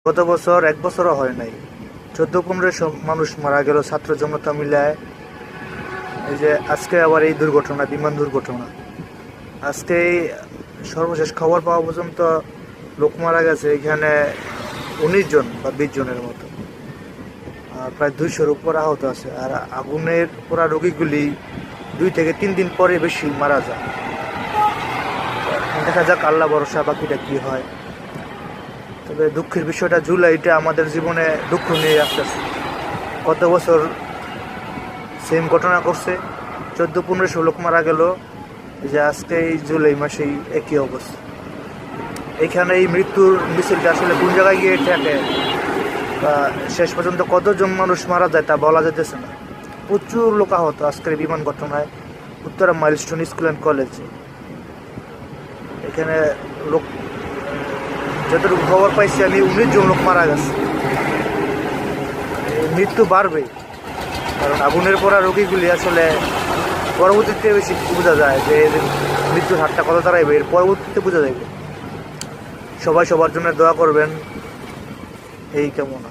গত বছর 1 বছরও হয় নাই 14-15 মানুষ মারা গেল ছাত্র জনতা মিলায়। এই যে আজকে আবার এই দুর্ঘটনা, বিমান দুর্ঘটনা। আজকে সর্বশেষ খবর পাওয়া পর্যন্ত লোক মারা গেছে এখানে 19 জন বা 20 জনের মতো, আর প্রায় 200-র উপর আহত আছে। আর আগুনের পোড়া রোগীগুলি 2 থেকে 3 দিন পরে বেশি মারা যায়। দেখা যাক আল্লাহ ভরসা বাকিটা কি হয়। তবে দুঃখের বিষয়টা জুলাইটা আমাদের জীবনে দুঃখ নিয়ে আসতেছে। গত বছর সেম ঘটনা করছে, 14-15 লোক মারা গেল। যে আজকে এই জুলাই মাসেই একই অবস্থা। এখানে এই মৃত্যুর মিছিলটা আসলে কোন জায়গায় গিয়ে ঠেকে বা শেষ পর্যন্ত কতজন মানুষ মারা যায় তা বলা যেতেছে না। প্রচুর লোক আহত আজকের বিমান ঘটনায় উত্তরা মাইলস্টোন স্কুল অ্যান্ড কলেজে। এখানে লোক যতটুকু খবর পাইছি আমি 19 জন লোক মারা গেছে। মৃত্যু বাড়বে, কারণ আগুনের পড়া রোগীগুলি আসলে পরবর্তীতে বেশি বোঝা যায় যে মৃত্যুর হারটা কত দাঁড়াইবে, এর পরবর্তীতে বোঝা যাবে। সবাই সবার জন্য দোয়া করবেন, এই কামনা।